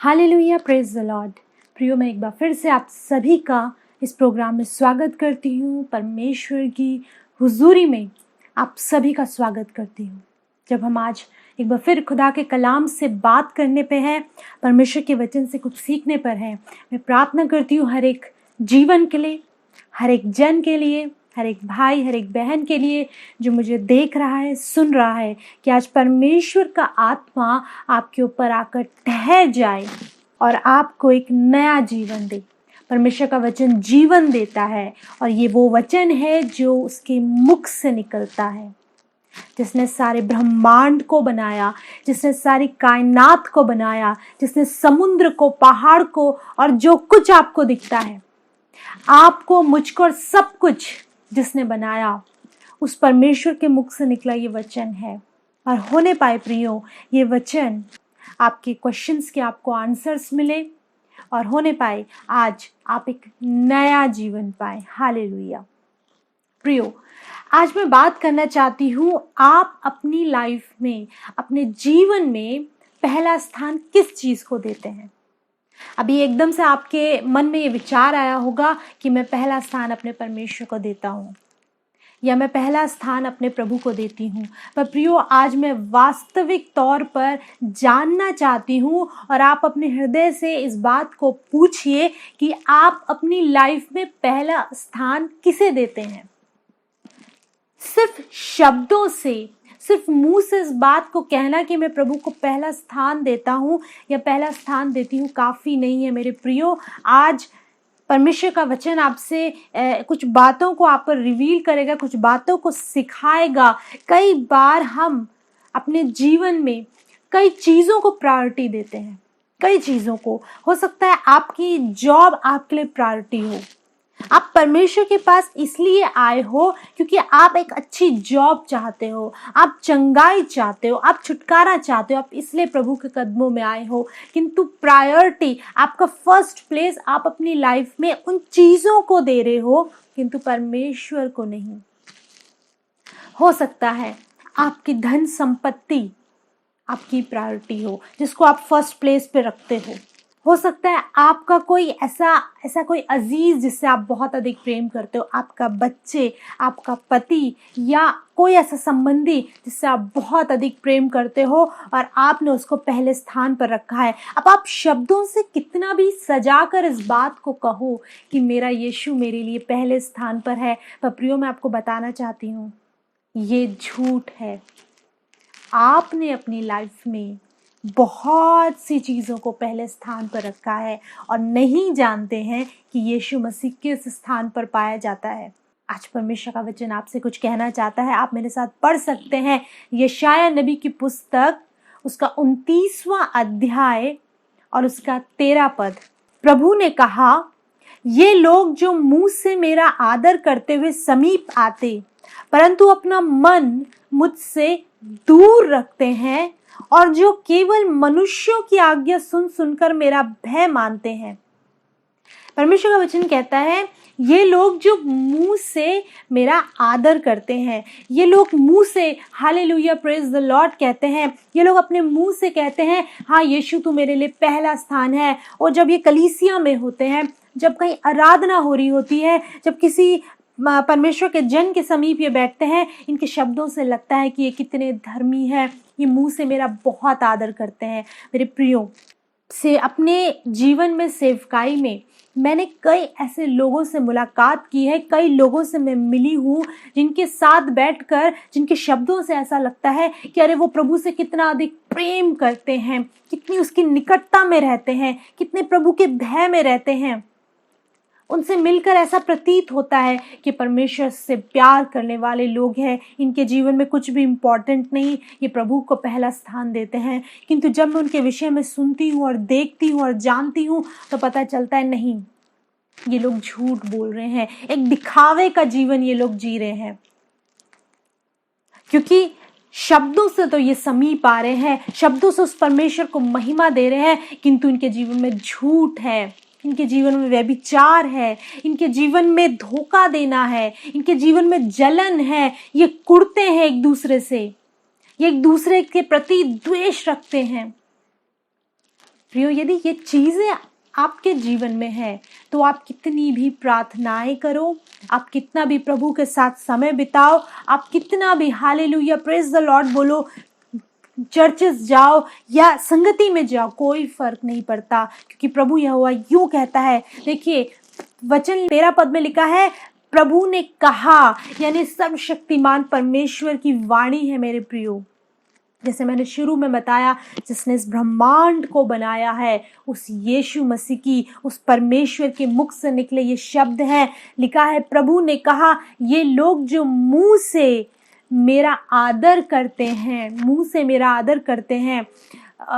Hallelujah, praise the Lord. प्रियो, मैं एक बार फिर से आप सभी का इस प्रोग्राम में स्वागत करती हूँ। परमेश्वर की हुजूरी में आप सभी का स्वागत करती हूँ। जब हम आज एक बार फिर खुदा के कलाम से बात करने पे हैं, परमेश्वर के वचन से कुछ सीखने पर हैं, मैं प्रार्थना करती हूँ हर एक जीवन के लिए, हर एक जन के लिए, हर एक भाई, हर एक बहन के लिए जो मुझे देख रहा है, सुन रहा है, कि आज परमेश्वर का आत्मा आपके ऊपर आकर ठहर जाए और आपको एक नया जीवन दे। परमेश्वर का वचन जीवन देता है और ये वो वचन है जो उसके मुख से निकलता है। जिसने सारे ब्रह्मांड को बनाया, जिसने सारी कायनात को बनाया, जिसने समुद्र को, पहाड़ को और जो कुछ आपको दिखता है, आपको, मुझको और सब कुछ जिसने बनाया, उस परमेश्वर के मुख से निकला ये वचन है। और होने पाए प्रियो, ये वचन आपके क्वेश्चंस के आपको आंसर्स मिले और होने पाए आज आप एक नया जीवन पाए। हालेलुया। प्रियो, आज मैं बात करना चाहती हूँ, आप अपनी लाइफ में, अपने जीवन में पहला स्थान किस चीज़ को देते हैं। अभी एकदम से आपके मन में ये विचार आया होगा कि मैं पहला स्थान अपने परमेश्वर को देता हूँ या मैं पहला स्थान अपने प्रभु को देती हूँ। पर प्रियो, आज मैं वास्तविक तौर पर जानना चाहती हूँ और आप अपने हृदय से इस बात को पूछिए कि आप अपनी लाइफ में पहला स्थान किसे देते हैं। सिर्फ शब्दों से, सिर्फ मुंह से इस बात को कहना कि मैं प्रभु को पहला स्थान देता हूँ या पहला स्थान देती हूँ काफ़ी नहीं है मेरे प्रियो। आज परमेश्वर का वचन आपसे कुछ बातों को आप पर रिवील करेगा, कुछ बातों को सिखाएगा। कई बार हम अपने जीवन में कई चीज़ों को प्रायोरिटी देते हैं, कई चीज़ों को। हो सकता है आपकी जॉब आपके लिए प्रायोरिटी हो, आप परमेश्वर के पास इसलिए आए हो क्योंकि आप एक अच्छी जॉब चाहते हो, आप चंगाई चाहते हो, आप छुटकारा चाहते हो, आप इसलिए प्रभु के कदमों में आए हो। किंतु प्रायोरिटी, आपका फर्स्ट प्लेस आप अपनी लाइफ में उन चीज़ों को दे रहे हो किंतु परमेश्वर को नहीं। हो सकता है आपकी धन संपत्ति आपकी प्रायोरिटी हो, जिसको आप फर्स्ट प्लेस पे रखते हो सकता है आपका कोई ऐसा कोई अजीज जिससे आप बहुत अधिक प्रेम करते हो, आपका बच्चे, आपका पति या कोई ऐसा संबंधी जिससे आप बहुत अधिक प्रेम करते हो और आपने उसको पहले स्थान पर रखा है। अब आप शब्दों से कितना भी सजाकर इस बात को कहो कि मेरा यीशु मेरे लिए पहले स्थान पर है, पर प्रियो, मैं आपको बताना चाहती हूँ ये झूठ है। आपने अपनी लाइफ में बहुत सी चीज़ों को पहले स्थान पर रखा है और नहीं जानते हैं कि यीशु मसीह किस स्थान पर पाया जाता है। आज परमेश्वर का वचन आपसे कुछ कहना चाहता है। आप मेरे साथ पढ़ सकते हैं यशायाह नबी की पुस्तक, उसका 29वां अध्याय और उसका 13 पद। प्रभु ने कहा, ये लोग जो मुंह से मेरा आदर करते हुए समीप आते परंतु अपना मन मुझसे दूर रखते हैं और जो केवल मनुष्यों की आज्ञा सुन सुनकर मेरा भय मानते हैं। परमेश्वर का वचन कहता है, ये लोग जो मुंह से मेरा आदर करते हैं, ये लोग मुंह से हालेलुया प्रेज द लॉर्ड कहते हैं, ये लोग अपने मुंह से कहते हैं हाँ यीशु तू मेरे लिए पहला स्थान है। और जब ये कलीसिया में होते हैं, जब कहीं आराधना हो रही होती है, जब किसी परमेश्वर के जन के समीप ये बैठते हैं, इनके शब्दों से लगता है कि ये कितने धर्मी है, ये मुंह से मेरा बहुत आदर करते हैं। मेरे प्रियो, से अपने जीवन में सेवकाई में मैंने कई ऐसे लोगों से मुलाकात की है, कई लोगों से मैं मिली हूँ जिनके साथ बैठकर, जिनके शब्दों से ऐसा लगता है कि अरे वो प्रभु से कितना अधिक प्रेम करते हैं, कितनी उसकी निकटता में रहते हैं, कितने प्रभु के भय में रहते हैं। उनसे मिलकर ऐसा प्रतीत होता है कि परमेश्वर से प्यार करने वाले लोग हैं, इनके जीवन में कुछ भी इम्पोर्टेंट नहीं, ये प्रभु को पहला स्थान देते हैं। किंतु जब मैं उनके विषय में सुनती हूँ और देखती हूँ और जानती हूँ तो पता चलता है नहीं, ये लोग झूठ बोल रहे हैं, एक दिखावे का जीवन ये लोग जी रहे हैं। क्योंकि शब्दों से तो ये समीप आ रहे हैं, शब्दों से उस परमेश्वर को महिमा दे रहे हैं, किंतु इनके जीवन में झूठ है, इनके जीवन में व्यभिचार है, इनके जीवन में धोखा देना है, इनके जीवन में जलन है, ये कुड़ते हैं एक दूसरे से, ये एक दूसरे के प्रति द्वेष रखते हैं। प्रियो, यदि ये चीज़ें आपके जीवन में है तो आप कितनी भी प्रार्थनाएं करो, आप कितना भी प्रभु के साथ समय बिताओ, आप कितना भी हालेलुया प्रेज द लॉर्ड बोलो, चर्चेस जाओ या संगति में जाओ, कोई फर्क नहीं पड़ता। क्योंकि प्रभु यहोवा यूं कहता है, देखिए वचन 13 पद में लिखा है, प्रभु ने कहा, यानी सर्वशक्तिमान परमेश्वर की वाणी है मेरे प्रियो। जैसे मैंने शुरू में बताया, जिसने इस ब्रह्मांड को बनाया है, उस यीशु मसीह की, उस परमेश्वर के मुख से निकले ये शब्द हैं। लिखा है, प्रभु ने कहा, ये लोग जो मुंह से मेरा आदर करते हैं, मुंह से मेरा आदर करते हैं,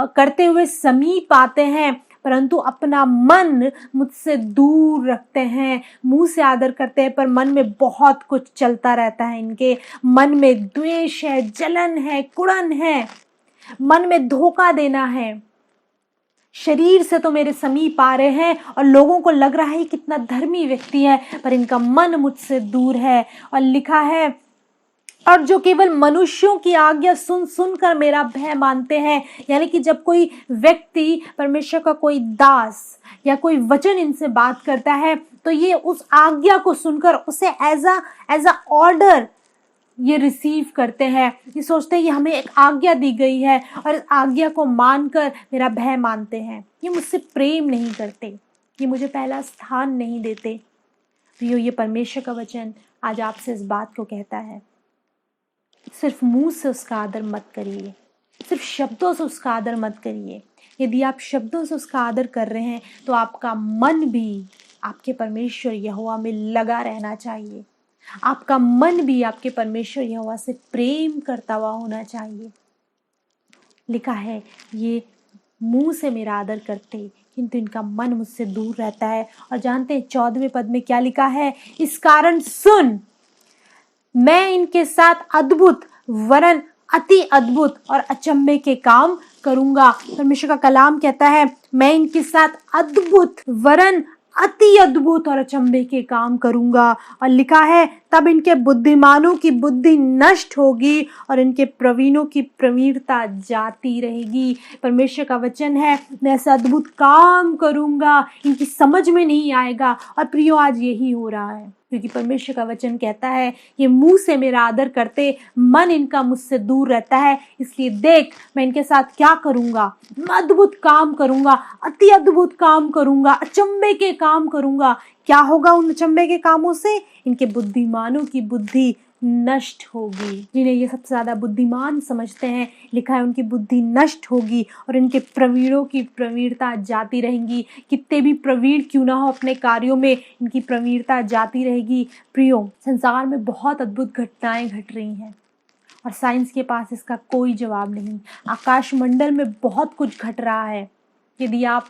करते हुए समीप आते हैं, परंतु अपना मन मुझसे दूर रखते हैं। मुंह से आदर करते हैं पर मन में बहुत कुछ चलता रहता है, इनके मन में द्वेष है, जलन है, कुड़न है, मन में धोखा देना है। शरीर से तो मेरे समीप आ रहे हैं और लोगों को लग रहा है कितना धर्मी व्यक्ति है, पर इनका मन मुझसे दूर है। और लिखा है, और जो केवल मनुष्यों की आज्ञा सुन सुनकर मेरा भय मानते हैं। यानी कि जब कोई व्यक्ति, परमेश्वर का कोई दास या कोई वचन इनसे बात करता है तो ये उस आज्ञा को सुनकर उसे एज अ ऑर्डर ये रिसीव करते हैं। ये सोचते हैं ये हमें एक आज्ञा दी गई है और इस आज्ञा को मानकर मेरा भय मानते हैं। ये मुझसे प्रेम नहीं करते, ये मुझे पहला स्थान नहीं देते। प्रियो, ये परमेश्वर का वचन आज आपसे इस बात को कहता है, सिर्फ मुंह से उसका आदर मत करिए, सिर्फ शब्दों से उसका आदर मत करिए। यदि आप शब्दों से उसका आदर कर रहे हैं तो आपका मन भी आपके परमेश्वर यहोवा में लगा रहना चाहिए। आपका मन भी आपके परमेश्वर यहोवा से प्रेम करता हुआ होना चाहिए। लिखा है, ये मुंह से मेरा आदर करते किंतु इनका मन मुझसे दूर रहता है। और जानते हैं 14वें पद में क्या लिखा है, इस कारण सुन, मैं इनके साथ अद्भुत वरन अति अद्भुत और अचंभे के काम करूंगा। परमेश्वर का कलाम कहता है, मैं इनके साथ अद्भुत वरन अति अद्भुत और अचंभे के काम करूंगा। और लिखा है, तब इनके बुद्धिमानों की बुद्धि नष्ट होगी और इनके प्रवीणों की प्रवीणता जाती रहेगी। परमेश्वर का वचन है, मैं ऐसा अद्भुत काम करूंगा, इनकी समझ में नहीं आएगा। और प्रियो, आज यही हो रहा है, क्योंकि परमेश्वर का वचन कहता है, ये मुंह से मेरा आदर करते, मन इनका मुझसे दूर रहता है। इसलिए देख, मैं इनके साथ क्या करूंगा, मैं अद्भुत काम करूंगा, अति अद्भुत काम करूंगा, अचंभे के काम करूंगा। क्या होगा उन अचंभे के कामों से? इनके बुद्धिमानों की बुद्धि नष्ट होगी। जिन्हें ये सबसे ज्यादा बुद्धिमान समझते हैं, लिखा है उनकी बुद्धि नष्ट होगी और इनके प्रवीणों की प्रवीणता जाती रहेंगी। कितने भी प्रवीण क्यों ना हो अपने कार्यों में, इनकी प्रवीणता जाती रहेगी। प्रियो, संसार में बहुत अद्भुत घटनाएं घट रही हैं और साइंस के पास इसका कोई जवाब नहीं। आकाश मंडल में बहुत कुछ घट रहा है। यदि आप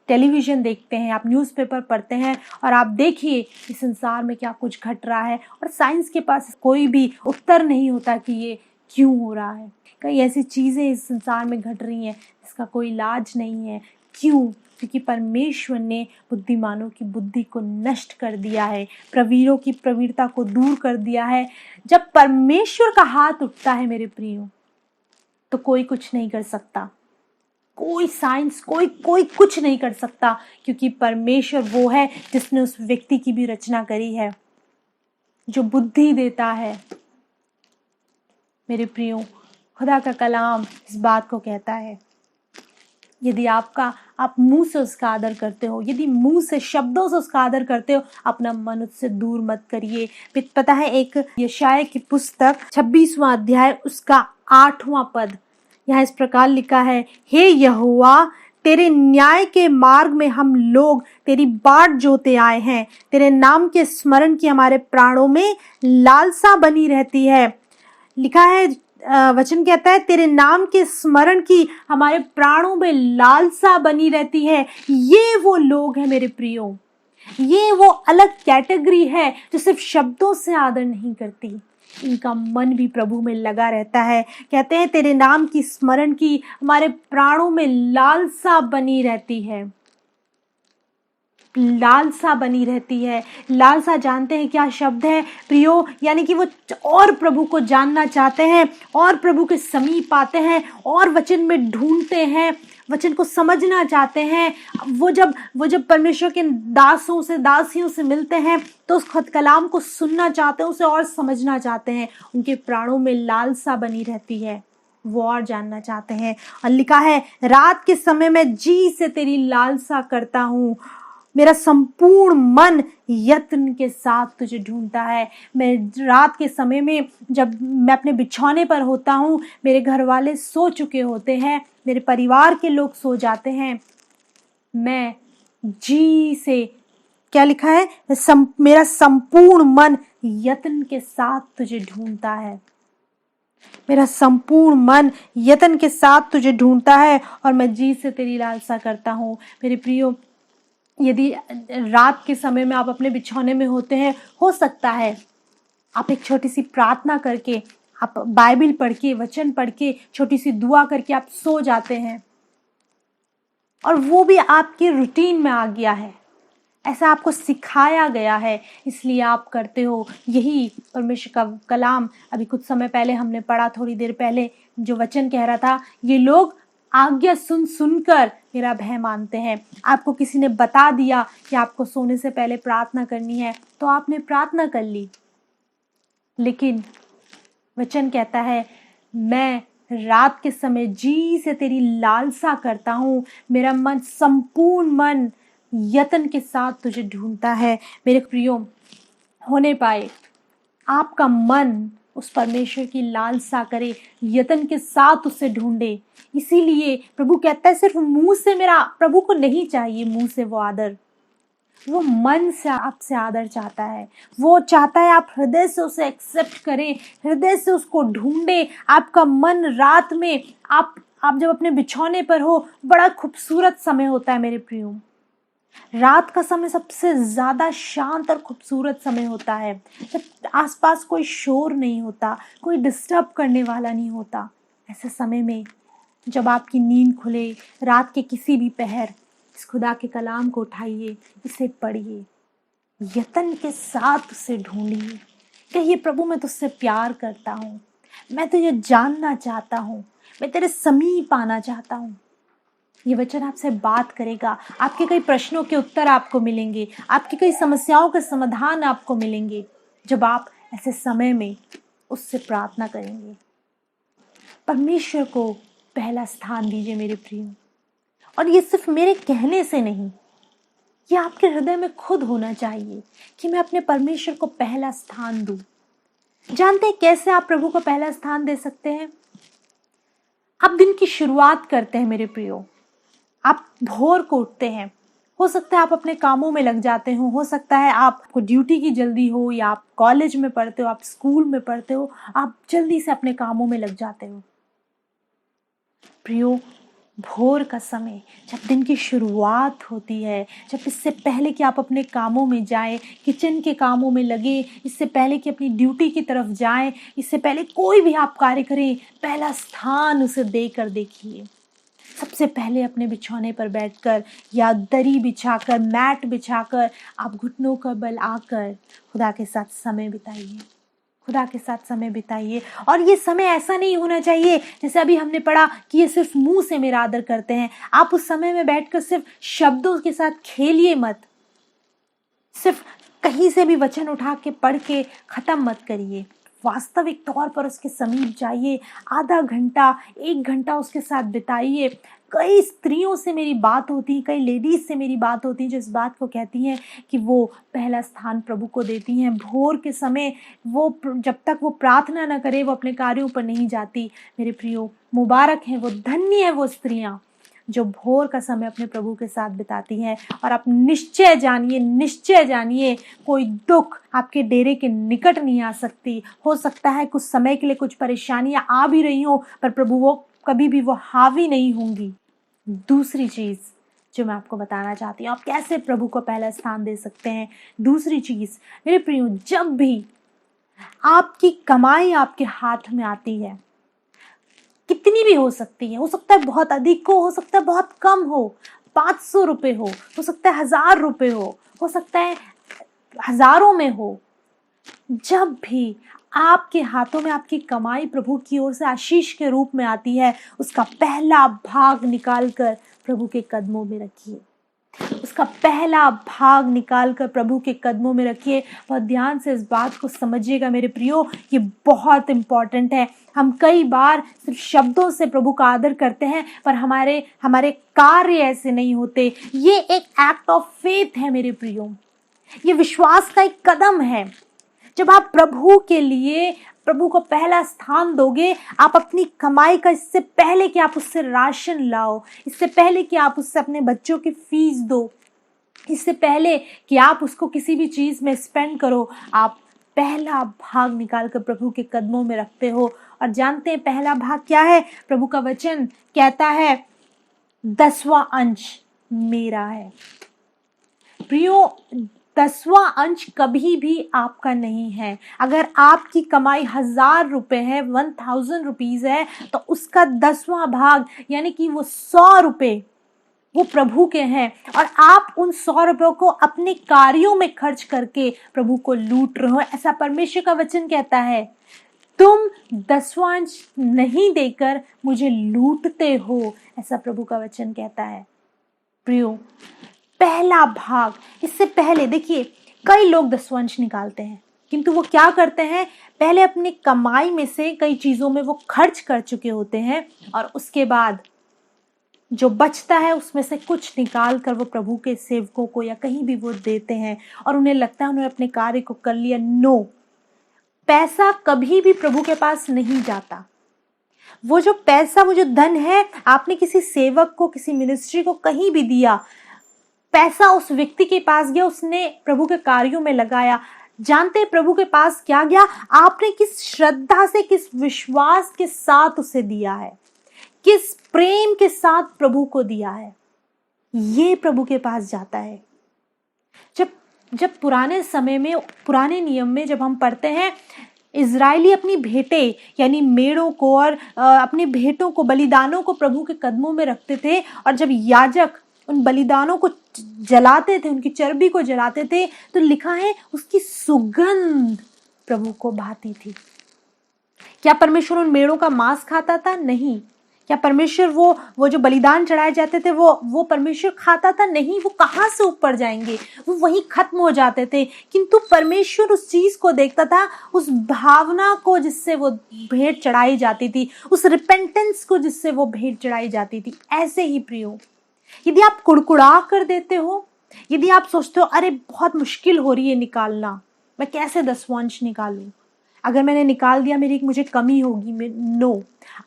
टेलीविज़न देखते हैं, आप न्यूज़पेपर पढ़ते हैं और आप देखिए इस संसार में क्या कुछ घट रहा है, और साइंस के पास कोई भी उत्तर नहीं होता कि ये क्यों हो रहा है। कई ऐसी चीज़ें इस संसार में घट रही हैं जिसका कोई इलाज नहीं है। क्यों? क्योंकि परमेश्वर ने बुद्धिमानों की बुद्धि को नष्ट कर दिया है, प्रवीणों की प्रवीणता को दूर कर दिया है। जब परमेश्वर का हाथ उठता है मेरे प्रियो, तो कोई कुछ नहीं कर सकता, कोई साइंस, कोई कुछ नहीं कर सकता, क्योंकि परमेश्वर वो है जिसने उस व्यक्ति की भी रचना करी है, जो बुद्धि देता है। मेरे प्रियो, खुदा का कलाम इस बात को कहता है, यदि आप मुंह से उसका आदर करते हो, यदि मुंह से शब्दों से उसका आदर करते हो, अपना मन उससे दूर मत करिए। पता है, एक यशायाह की पुस्तक 26वां अध्याय उसका 8वां पद, यहाँ इस प्रकार लिखा है, हे यहोवा, तेरे न्याय के मार्ग में हम लोग तेरी बाट जोते आए हैं। तेरे नाम के स्मरण की हमारे प्राणों में लालसा बनी रहती है। लिखा है, वचन कहता है, तेरे नाम के स्मरण की हमारे प्राणों में लालसा बनी रहती है। ये वो लोग हैं मेरे प्रियो, ये वो अलग कैटेगरी है जो सिर्फ शब्दों से आदर नहीं करती, इनका मन भी प्रभु में लगा रहता है। कहते हैं, तेरे नाम की स्मरण की हमारे प्राणों में लालसा बनी रहती है, लालसा बनी रहती है। लालसा जानते हैं क्या शब्द है प्रियो? यानी कि वो और प्रभु को जानना चाहते हैं और प्रभु के समीप आते हैं और वचन में ढूंढते हैं, वचन को समझना चाहते हैं, वो जब परमेश्वर के दासों से दासियों से मिलते हैं तो उस खुद कलाम को सुनना चाहते हैं, उसे और समझना चाहते हैं। उनके प्राणों में लालसा बनी रहती है, वो और जानना चाहते हैं। और लिखा है, रात के समय में जी से तेरी लालसा करता हूँ, मेरा संपूर्ण मन यत्न के साथ तुझे ढूंढता है। मैं रात के समय में जब मैं अपने बिछौने पर होता हूँ, मेरे घर वाले सो चुके होते हैं, मेरे परिवार के लोग सो जाते हैं, मैं जी से, क्या लिखा है, मेरा संपूर्ण मन यत्न के साथ तुझे ढूंढता है। मेरा संपूर्ण मन यत्न के साथ तुझे ढूंढता है और मैं जी से तेरी लालसा करता हूँ। मेरे प्रियो, यदि रात के समय में आप अपने बिछौने में होते हैं, हो सकता है आप एक छोटी सी प्रार्थना करके, आप बाइबल पढ़ के, वचन पढ़ के, छोटी सी दुआ करके आप सो जाते हैं और वो भी आपके रूटीन में आ गया है, ऐसा आपको सिखाया गया है, इसलिए आप करते हो। यही परमेश्वर का कलाम अभी कुछ समय पहले हमने पढ़ा, थोड़ी देर पहले, जो वचन कह रहा था, ये लोग आज्ञा सुन सुनकर मेरा भय मानते हैं। आपको किसी ने बता दिया कि आपको सोने से पहले प्रार्थना करनी है, तो आपने प्रार्थना कर ली, लेकिन वचन कहता है, मैं रात के समय जी से तेरी लालसा करता हूँ, मेरा मन, संपूर्ण मन यत्न के साथ तुझे ढूंढता है। मेरे प्रियो, होने पाए आपका मन उस परमेश्वर की लालसा करे, यत्न के साथ उसे ढूंढे। इसीलिए प्रभु कहता है, सिर्फ मुंह से मेरा, प्रभु को नहीं चाहिए मुंह से वो आदर, वो मन से आपसे आदर चाहता है। वो चाहता है आप हृदय से उसे एक्सेप्ट करें, हृदय से उसको ढूंढे। आपका मन रात में, आप जब अपने बिछौने पर हो, बड़ा खूबसूरत समय होता है मेरे प्रियो। रात का समय सबसे ज्यादा शांत और खूबसूरत समय होता है, जब आसपास कोई शोर नहीं होता, कोई डिस्टर्ब करने वाला नहीं होता। ऐसे समय में जब आपकी नींद खुले, रात के किसी भी पहर, इस खुदा के कलाम को उठाइए, इसे पढ़िए, यत्न के साथ उसे ढूंढिए। कहिए, प्रभु मैं तुझसे प्यार करता हूँ, मैं तुझे जानना चाहता हूँ, मैं तेरे समीप आना चाहता हूँ। ये वचन आपसे बात करेगा, आपके कई प्रश्नों के उत्तर आपको मिलेंगे, आपकी कई समस्याओं के समाधान आपको मिलेंगे, जब आप ऐसे समय में उससे प्रार्थना करेंगे। परमेश्वर को पहला स्थान दीजिए मेरे प्रियो, और ये सिर्फ मेरे कहने से नहीं, ये आपके हृदय में खुद होना चाहिए कि मैं अपने परमेश्वर को पहला स्थान दूं। जानते हैं कैसे आप प्रभु को पहला स्थान दे सकते हैं? आप दिन की शुरुआत करते हैं मेरे प्रियो, आप भोर को उठते हैं, हो सकता है आप अपने कामों में लग जाते हो सकता है आपको ड्यूटी की जल्दी हो, या आप कॉलेज में पढ़ते हो, आप स्कूल में पढ़ते हो, आप जल्दी से अपने कामों में लग जाते हो। प्रियो, भोर का समय, जब दिन की शुरुआत होती है, जब इससे पहले कि आप अपने कामों में जाएं, किचन के कामों में लगे, इससे पहले कि अपनी ड्यूटी की तरफ जाएं, इससे पहले कोई भी आप कार्य करें, पहला स्थान उसे देकर देखिए। सबसे पहले अपने बिछौने पर बैठकर या दरी बिछाकर, मैट बिछाकर, आप घुटनों का बल आकर खुदा के साथ समय बिताइए, खुदा के साथ समय बिताइए। और ये समय ऐसा नहीं होना चाहिए जैसे अभी हमने पढ़ा कि ये सिर्फ मुंह से मेरा आदर करते हैं। आप उस समय में बैठकर सिर्फ शब्दों के साथ खेलिए मत, सिर्फ कहीं से भी वचन उठा के पढ़ के खत्म मत करिए। वास्तविक तौर पर उसके समीप जाइए, आधा घंटा, 1 घंटा उसके साथ बिताइए। कई स्त्रियों से मेरी बात होती है, कई लेडीज से मेरी बात होती है, जो इस बात को कहती हैं कि वो पहला स्थान प्रभु को देती हैं। भोर के समय वो, जब तक वो प्रार्थना न करे, वो अपने कार्यों पर नहीं जाती। मेरे प्रियो, मुबारक हैं वो, धन्य है वो स्त्रियां जो भोर का समय अपने प्रभु के साथ बिताती हैं। और आप निश्चय जानिए, निश्चय जानिए, कोई दुख आपके डेरे के निकट नहीं आ सकती। हो सकता है कुछ समय के लिए कुछ परेशानियां आ भी रही हो, पर प्रभु वो कभी भी वो हावी नहीं होंगी। दूसरी चीज जो मैं आपको बताना चाहती हूँ, आप कैसे प्रभु को पहला स्थान दे सकते हैं। दूसरी चीज मेरे प्रियो, जब भी आपकी कमाई आपके हाथ में आती है, कितनी भी हो सकती है, हो सकता है बहुत अधिक हो सकता है बहुत कम हो, 500 रुपए हो सकता है 1000 रुपए हो सकता है हजारों में हो। जब भी आपके हाथों में आपकी कमाई प्रभु की ओर से आशीष के रूप में आती है, उसका पहला भाग निकाल कर प्रभु के कदमों में रखिए। उसका पहला भाग निकालकर प्रभु के कदमों में रखिए। बहुत ध्यान से इस बात को समझिएगा मेरे प्रियो, ये बहुत इंपॉर्टेंट है। हम कई बार सिर्फ शब्दों से प्रभु का आदर करते हैं, पर हमारे कार्य ऐसे नहीं होते। ये एक एक्ट ऑफ फेथ है मेरे प्रियो, ये विश्वास का एक कदम है। जब आप प्रभु के लिए प्रभु को पहला स्थान दोगे, आप अपनी कमाई का, इससे पहले कि आप उससे राशन लाओ, इससे पहले कि आप उससे अपने बच्चों की फीस दो, इससे पहले कि आप उसको किसी भी चीज में स्पेंड करो, आप पहला भाग निकालकर प्रभु के कदमों में रखते हो। और जानते हैं पहला भाग क्या है? प्रभु का वचन कहता है 10वां अंश मेरा है। प्रियो, 10वां अंश कभी भी आपका नहीं है। अगर आपकी कमाई 1000 रुपए है, 1000 रुपीज है, तो उसका 10वां भाग यानी कि वो 100 रुपए वो प्रभु के हैं, और आप उन 100 रुपयों को अपने कार्यों में खर्च करके प्रभु को लूट रहे हो। ऐसा परमेश्वर का वचन कहता है। तुम 10वां अंश नहीं देकर मुझे लूटते हो, ऐसा प्रभु का वचन कहता है। प्रियो, पहला भाग, इससे पहले देखिए कई लोग 10वां अंश निकालते हैं, किंतु वो क्या करते हैं? पहले अपनी कमाई में से कई चीजों में वो खर्च कर चुके होते हैं, और उसके बाद जो बचता है उसमें से कुछ निकाल कर वो प्रभु के सेवकों को या कहीं भी वो देते हैं, और उन्हें लगता है उन्होंने अपने कार्य को कर लिया। नो, पैसा कभी भी प्रभु के पास नहीं जाता। वो जो पैसा, वो जो धन है, आपने किसी सेवक को, किसी मिनिस्ट्री को कहीं भी दिया, पैसा उस व्यक्ति के पास गया, उसने प्रभु के कार्यों में लगाया। जानते हैं प्रभु के पास क्या गया? आपने किस श्रद्धा से, किस विश्वास के साथ उसे दिया है, किस प्रेम के साथ प्रभु को दिया है, ये प्रभु के पास जाता है। जब पुराने समय में, पुराने नियम में जब हम पढ़ते हैं, इजरायली अपनी भेंटें यानी मेढ़ों को और अपनी भेंटों को, बलिदानों को प्रभु के कदमों में रखते थे, और जब याजक उन बलिदानों को जलाते थे, उनकी चर्बी को जलाते थे, तो लिखा है उसकी सुगंध प्रभु को भाती थी। क्या परमेश्वर उन मेढ़ों का मांस खाता था? नहीं। क्या परमेश्वर वो जो बलिदान चढ़ाए जाते थे वो परमेश्वर खाता था? नहीं। वो कहाँ से ऊपर जाएंगे, वो वहीं खत्म हो जाते थे। किंतु परमेश्वर उस चीज को देखता था, उस भावना को जिससे वो भेंट चढ़ाई जाती थी, उस रिपेंटेंस को जिससे वो भेंट चढ़ाई जाती थी। ऐसे ही प्रियो, यदि आप कुड़कुड़ा कर देते हो, यदि आप सोचते हो अरे बहुत मुश्किल हो रही है निकालना, मैं कैसे 10वां अंश निकालूं, अगर मैंने निकाल दिया मुझे कमी होगी। नो,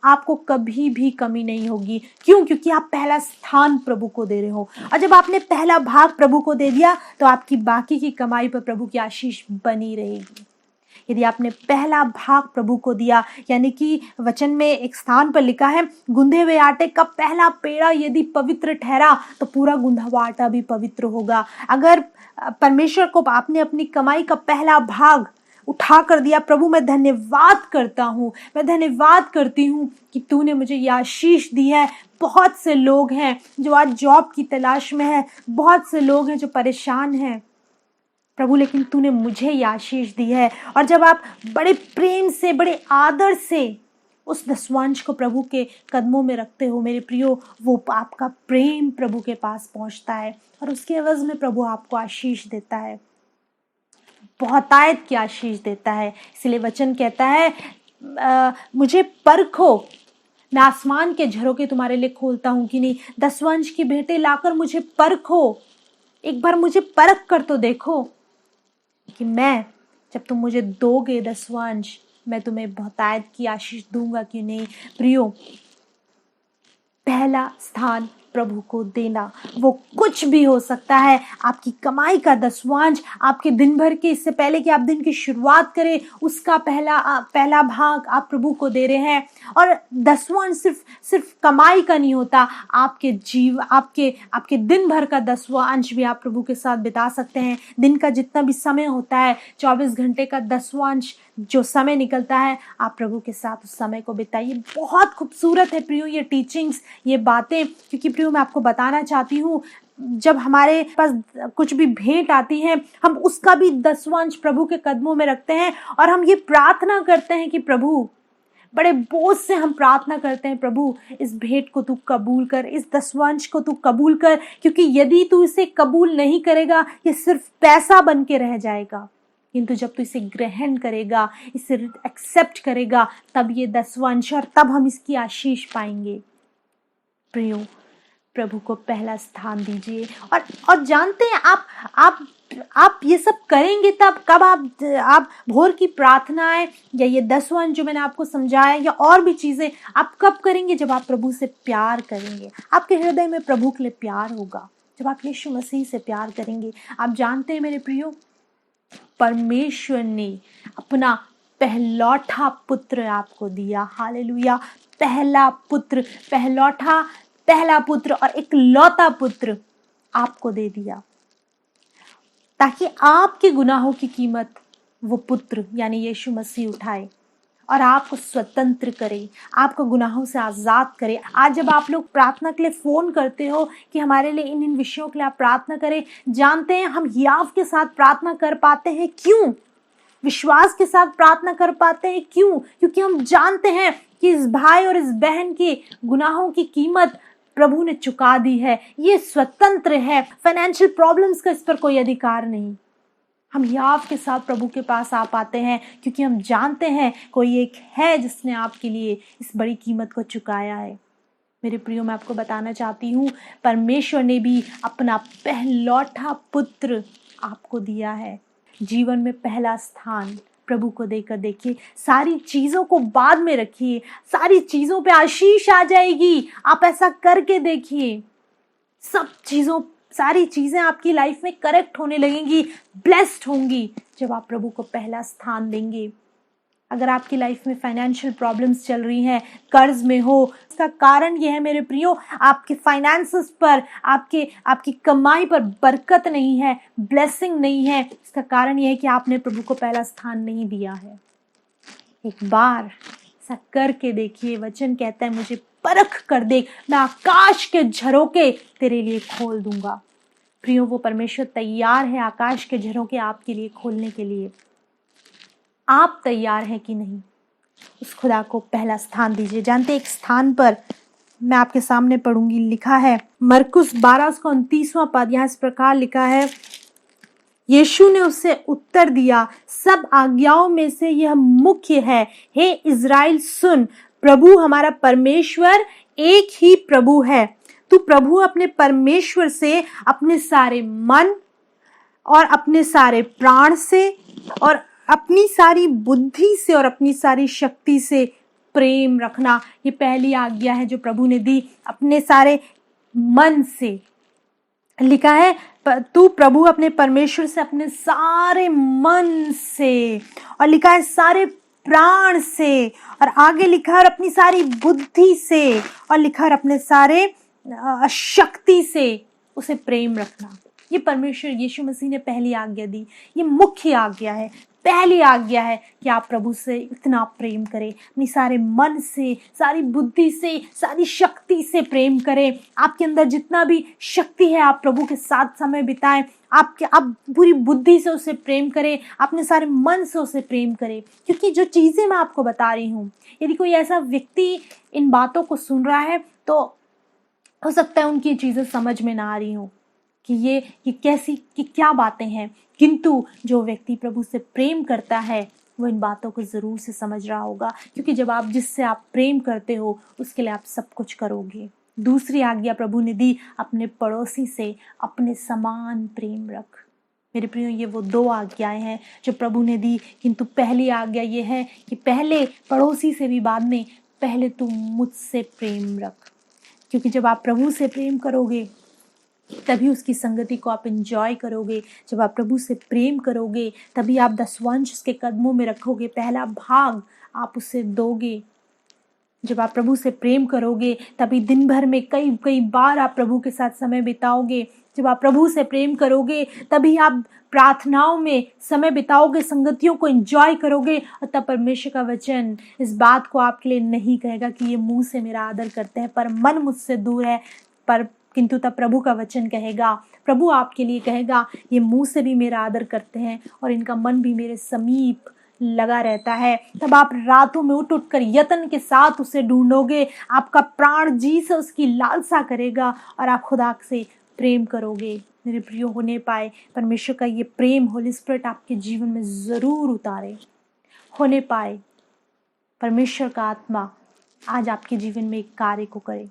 आपको कभी भी कमी नहीं होगी। क्यों? क्योंकि आप पहला स्थान प्रभु को दे रहे हो, और जब आपने पहला भाग प्रभु को दे दिया तो आपकी बाकी की कमाई पर प्रभु की आशीष बनी रहेगी। यदि आपने पहला भाग प्रभु को दिया, यानी कि वचन में एक स्थान पर लिखा है, गुंधे हुए आटे का पहला पेड़ा यदि पवित्र ठहरा तो पूरा गुंधा हुआ आटा भी पवित्र होगा। अगर परमेश्वर को आपने अपनी कमाई का पहला भाग उठा कर दिया, प्रभु मैं धन्यवाद करता हूँ, मैं धन्यवाद करती हूँ कि तूने मुझे यह आशीष दी है। बहुत से लोग हैं जो आज जॉब की तलाश में है, बहुत से लोग हैं जो परेशान हैं प्रभु, लेकिन तूने मुझे यह आशीष दी है। और जब आप बड़े प्रेम से, बड़े आदर से उस 10वां अंश को प्रभु के कदमों में रखते हो मेरे प्रियो, वो आपका प्रेम प्रभु के पास पहुंचता है, और उसके एवज में प्रभु आपको आशीष देता है, बहुतायत की आशीष देता है। इसलिए वचन कहता है मुझे परखो, मैं आसमान के झरोखे तुम्हारे लिए खोलता हूं कि नहीं। 10वां अंश की भेंटें लाकर मुझे परखो, एक बार मुझे परख कर तो देखो कि मैं, जब तुम मुझे दोगे 10वां अंश, मैं तुम्हें बहुतायत की आशीष दूंगा कि नहीं। प्रियो, पहला स्थान प्रभु को देना, वो कुछ भी हो सकता है। आपकी कमाई का 10वां अंश, आपके दिन भर के, इससे पहले कि आप दिन की शुरुआत करें, उसका पहला भाग आप प्रभु को दे रहे हैं। और 10वां अंश सिर्फ कमाई का नहीं होता, आपके दिन भर का 10वां अंश भी आप प्रभु के साथ बिता सकते हैं। दिन का जितना भी समय होता है, 24 घंटे का 10वां अंश जो समय निकलता है, आप प्रभु के साथ उस समय को बिताइए। बहुत खूबसूरत है प्रियो ये टीचिंग्स, ये बातें, क्योंकि प्रियो मैं आपको बताना चाहती हूँ, जब हमारे पास कुछ भी भेंट आती है, हम उसका भी 10वां प्रभु के कदमों में रखते हैं और हम ये प्रार्थना करते हैं कि प्रभु, बड़े बोझ से हम प्रार्थना करते हैं, प्रभु इस भेंट को तू कबूल कर, इस 10वां को तू कबूल कर, क्योंकि यदि तू इसे कबूल नहीं करेगा ये सिर्फ पैसा बन के रह जाएगा, किंतु जब तू इसे ग्रहण करेगा, इसे एक्सेप्ट करेगा, तब ये 10वां और तब हम इसकी आशीष पाएंगे। प्रियो, प्रभु को पहला स्थान दीजिए। और जानते हैं आप ये सब करेंगे तब कब आप भोर की प्रार्थनाएं या ये 10वां जो मैंने आपको समझाया या और भी चीजें आप कब करेंगे? जब आप प्रभु से प्यार करेंगे, आपके हृदय में प्रभु के लिए प्यार होगा, जब आप यीशु मसीह से प्यार करेंगे। आप जानते हैं मेरे प्रियो, परमेश्वर ने अपना पहलौठा पुत्र आपको दिया। हालेलुया। पहला पुत्र, पहला पुत्र और इकलौता पुत्र आपको दे दिया, ताकि आपके गुनाहों की कीमत वो पुत्र यानी यीशु मसीह उठाए और आपको स्वतंत्र करे, आपको गुनाहों से आज़ाद करे। आज जब आप लोग प्रार्थना के लिए फ़ोन करते हो कि हमारे लिए इन विषयों के लिए आप प्रार्थना करें, जानते हैं हम हियाव के साथ प्रार्थना कर पाते हैं। क्यों? विश्वास के साथ प्रार्थना कर पाते हैं। क्यों? क्योंकि हम जानते हैं कि इस भाई और इस बहन के गुनाहों की कीमत प्रभु ने चुका दी है, ये स्वतंत्र है, फाइनेंशियल प्रॉब्लम्स का इस पर कोई अधिकार नहीं। हम याव के साथ प्रभु के पास आ पाते हैं क्योंकि हम जानते हैं कोई एक है जिसने आपके लिए इस बड़ी कीमत को चुकाया है। मेरे प्रियो, मैं आपको बताना चाहती हूँ, परमेश्वर ने भी अपना पहलौठा पुत्र आपको दिया है। जीवन में पहला स्थान प्रभु को देकर देखिए। सारी चीज़ों को बाद में रखिए, सारी चीज़ों पे आशीष आ जाएगी। आप ऐसा करके देखिए, सारी चीज़ें आपकी लाइफ में करेक्ट होने लगेंगी, ब्लेस्ड होंगी जब आप प्रभु को पहला स्थान देंगे। अगर आपकी लाइफ में फाइनेंशियल प्रॉब्लम्स चल रही हैं, कर्ज में हो, इसका कारण यह है मेरे प्रियो, आपके फाइनेंसेस पर, आपकी कमाई पर बरकत नहीं है, ब्लेसिंग नहीं है। इसका कारण यह है कि आपने प्रभु को पहला स्थान नहीं दिया है। एक बार ऐसा करके देखिए। वचन कहता है, मुझे परख कर देख, मैं आकाश के झरोके तेरे लिए खोल दूंगा। प्रियो, वो परमेश्वर तैयार है आकाश के झरोके आपके लिए खोलने के लिए। आप तैयार हैं कि नहीं? उस खुदा को पहला स्थान दीजिए। जानते, एक स्थान पर मैं आपके सामने पढ़ूंगी, लिखा है मरकुस 12:29 पद, यहाँ इस प्रकार लिखा है, यीशु ने उससे उत्तर दिया, सब आज्ञाओं में से यह मुख्य है, हे इज़राइल सुन, प्रभु हमारा परमेश्वर एक ही प्रभु है। तू प्रभु अपने परमेश्वर से अपने सारे मन और अपने सारे प्राण से और अपनी सारी बुद्धि से और अपनी सारी शक्ति से प्रेम रखना। ये पहली आज्ञा है जो प्रभु ने दी, अपने सारे मन से। लिखा है, तू प्रभु अपने परमेश्वर से अपने सारे मन से, और लिखा है सारे प्राण से, और आगे लिखा है और अपनी सारी बुद्धि से, और लिखा है अपने सारे शक्ति से उसे प्रेम रखना। ये परमेश्वर यीशु मसीह ने पहली आज्ञा दी। ये मुख्य आज्ञा है, पहली आज्ञा है कि आप प्रभु से इतना प्रेम करें, अपनी सारे मन से, सारी बुद्धि से, सारी शक्ति से प्रेम करें। आपके अंदर जितना भी शक्ति है आप प्रभु के साथ समय बिताएं। आप पूरी बुद्धि से उसे प्रेम करें, अपने सारे मन से उसे प्रेम करें। क्योंकि जो चीज़ें मैं आपको बता रही हूँ, यदि कोई ऐसा व्यक्ति इन बातों को सुन रहा है तो हो सकता है उनकी चीज़ें समझ में ना आ रही हो कि ये कैसी, कि क्या बातें हैं, किंतु जो व्यक्ति प्रभु से प्रेम करता है वो इन बातों को ज़रूर से समझ रहा होगा। क्योंकि जब आप जिससे आप प्रेम करते हो उसके लिए आप सब कुछ करोगे। दूसरी आज्ञा प्रभु ने दी, अपने पड़ोसी से अपने समान प्रेम रख। मेरे प्रियो, ये वो दो आज्ञाएं हैं जो प्रभु ने दी, किंतु पहली आज्ञा ये है कि पहले पड़ोसी से भी बाद में, पहले तुम मुझसे प्रेम रख। क्योंकि जब आप प्रभु से प्रेम करोगे तभी उसकी संगति को आप एंजॉय करोगे। जब आप प्रभु से प्रेम करोगे तभी आप 10वां उसके कदमों में रखोगे, पहला भाग आप उसे दोगे। जब आप प्रभु से प्रेम करोगे तभी दिन भर में कई बार आप प्रभु के साथ समय बिताओगे। जब आप प्रभु से प्रेम करोगे तभी आप प्रार्थनाओं में समय बिताओगे, संगतियों को एंजॉय करोगे, और तब परमेश्वर का वचन इस बात को आपके लिए नहीं कहेगा कि ये मुंह से मेरा आदर करते हैं पर मन मुझसे दूर है, पर किंतु तब प्रभु का वचन कहेगा, प्रभु आपके लिए कहेगा, ये मुंह से भी मेरा आदर करते हैं और इनका मन भी मेरे समीप लगा रहता है। तब आप रातों में उठ कर यत्न के साथ उसे ढूंढोगे, आपका प्राण जी से उसकी लालसा करेगा और आप खुदा से प्रेम करोगे। मेरे प्रिय, होने पाए परमेश्वर का ये प्रेम, होली स्पिरिट आपके जीवन में ज़रूर उतारे। होने पाए परमेश्वर का आत्मा आज आपके जीवन में एक कार्य को करे,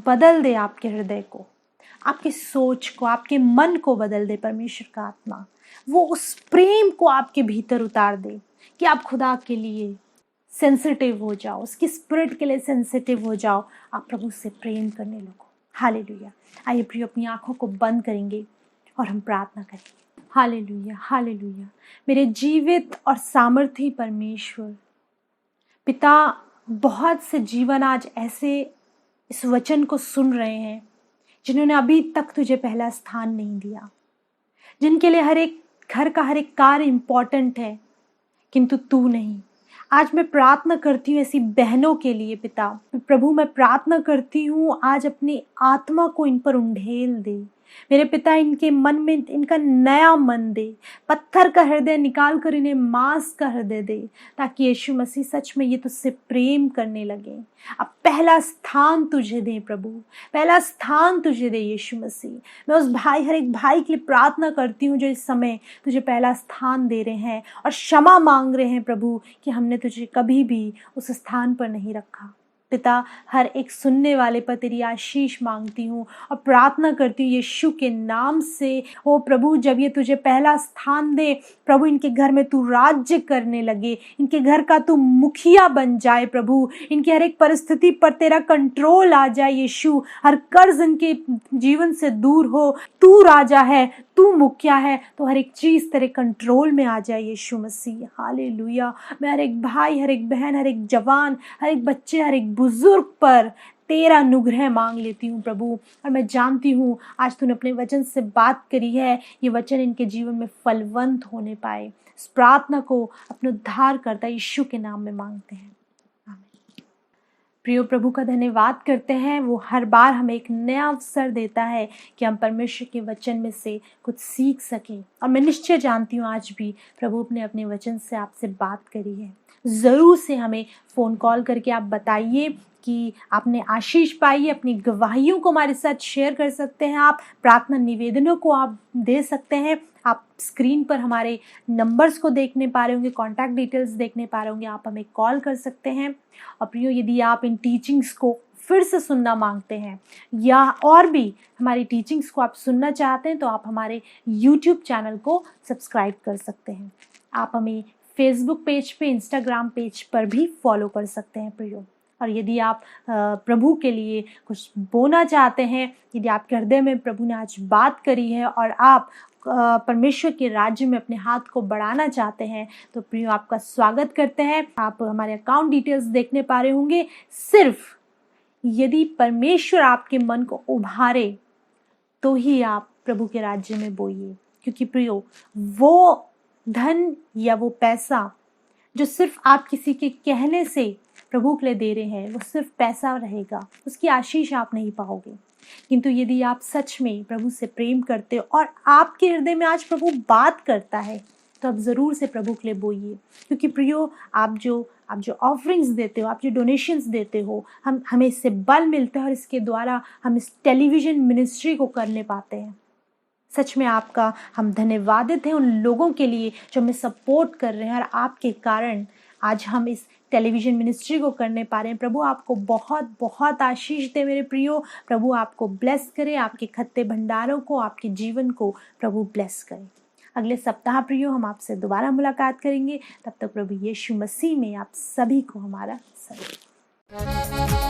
बदल दे आपके हृदय को, आपकी सोच को, आपके मन को बदल दे। परमेश्वर का आत्मा वो उस प्रेम को आपके भीतर उतार दे कि आप खुदा के लिए सेंसिटिव हो जाओ, उसकी स्पिरिट के लिए सेंसिटिव हो जाओ, आप प्रभु से प्रेम करने लगो। हालेलुया। आइए प्रियो, अपनी आंखों को बंद करेंगे और हम प्रार्थना करेंगे। Hallelujah, hallelujah. मेरे जीवित और सामर्थी परमेश्वर पिता, बहुत से जीवन आज ऐसे इस वचन को सुन रहे हैं जिन्होंने अभी तक तुझे पहला स्थान नहीं दिया, जिनके लिए हर एक घर का हर एक कार्य इंपॉर्टेंट है, किंतु तू नहीं। आज मैं प्रार्थना करती हूँ ऐसी बहनों के लिए पिता। प्रभु, मैं प्रार्थना करती हूँ आज अपनी आत्मा को इन पर उंडेल दे। मेरे पिता, इनके मन में इनका नया मन दे, पत्थर का हृदय निकाल कर इन्हें मांस का हृदय दे, ताकि यीशु मसीह सच में ये तुझसे प्रेम करने लगे। अब पहला स्थान तुझे दे प्रभु, पहला स्थान तुझे दे यीशु मसीह। मैं उस भाई, हर एक भाई के लिए प्रार्थना करती हूँ जो इस समय तुझे पहला स्थान दे रहे हैं और क्षमा मांग रहे हैं प्रभु कि हमने तुझे कभी भी उस स्थान पर नहीं रखा। पिता, हर एक सुनने वाले पर तेरी आशीष मांगती हूँ और प्रार्थना करती हूँ यीशु के नाम से। ओ प्रभु, जब ये तुझे पहला स्थान दे प्रभु, इनके घर में तू राज्य करने लगे, इनके घर का तू मुखिया बन जाए प्रभु, इनकी हर एक परिस्थिति पर तेरा कंट्रोल आ जाए यीशु, हर कर्ज इनके जीवन से दूर हो। तू राजा है, तू मुखिया है, तो हर एक चीज तेरे कंट्रोल में आ जाए यीशु मसीह। हालेलुया। मैं हर एक भाई, हर एक बहन, हर एक जवान, हर एक बच्चे, हर एक बुजुर्ग पर तेरा अनुग्रह मांग लेती हूँ प्रभु। और मैं जानती हूँ आज तूने अपने वचन से बात करी है, ये वचन इनके जीवन में फलवंत होने पाए। इस प्रार्थना को अपने उद्धार करता यीशु के नाम में मांगते हैं, आमीन। प्रियो, प्रभु का धन्यवाद करते हैं, वो हर बार हमें एक नया अवसर देता है कि हम परमेश्वर के वचन में से कुछ सीख सकें। और मैं निश्चय जानती हूँ आज भी प्रभु ने अपने वचन से आपसे बात करी है। ज़रूर से हमें फ़ोन कॉल करके आप बताइए कि आपने आशीष पाई है। अपनी गवाहियों को हमारे साथ शेयर कर सकते हैं, आप प्रार्थना निवेदनों को आप दे सकते हैं। आप स्क्रीन पर हमारे नंबर्स को देखने पा रहे होंगे, कॉन्टैक्ट डिटेल्स देखने पा रहे होंगे, आप हमें कॉल कर सकते हैं। और प्रियो, यदि आप इन टीचिंग्स को फिर से सुनना मांगते हैं या और भी हमारी टीचिंग्स को आप सुनना चाहते हैं, तो आप हमारे YouTube चैनल को सब्सक्राइब कर सकते हैं। आप हमें फेसबुक पेज पे, इंस्टाग्राम पेज पर भी फॉलो कर सकते हैं प्रियो। और यदि आप प्रभु के लिए कुछ बोलना चाहते हैं, यदि आपके हृदय में प्रभु ने आज बात करी है और आप परमेश्वर के राज्य में अपने हाथ को बढ़ाना चाहते हैं, तो प्रियो आपका स्वागत करते हैं। आप हमारे अकाउंट डिटेल्स देखने पा रहे होंगे। सिर्फ यदि परमेश्वर आपके मन को उभारे तो ही आप प्रभु के राज्य में बोइए, क्योंकि प्रियो, वो धन या वो पैसा जो सिर्फ आप किसी के कहने से प्रभु के लिए दे रहे हैं, वो सिर्फ पैसा रहेगा, उसकी आशीष आप नहीं पाओगे। किंतु यदि आप सच में प्रभु से प्रेम करते हो और आपके हृदय में आज प्रभु बात करता है, तो आप ज़रूर से प्रभु के लिए बोइए। क्योंकि प्रियो, आप जो ऑफरिंग्स देते हो, आप जो डोनेशंस देते हो, हमें इससे बल मिलता है और इसके द्वारा हम इस टेलीविज़न मिनिस्ट्री को करने पाते हैं। सच में आपका हम धन्यवादित हैं उन लोगों के लिए जो हमें सपोर्ट कर रहे हैं, और आपके कारण आज हम इस टेलीविज़न मिनिस्ट्री को करने पा रहे हैं। प्रभु आपको बहुत बहुत आशीष दे मेरे प्रियो। प्रभु आपको ब्लेस करे, आपके खत्ते भंडारों को, आपके जीवन को प्रभु ब्लेस करे। अगले सप्ताह प्रियो हम आपसे दोबारा मुलाकात करेंगे। तब तक प्रभु यीशु मसीह में आप सभी को हमारा सलाम।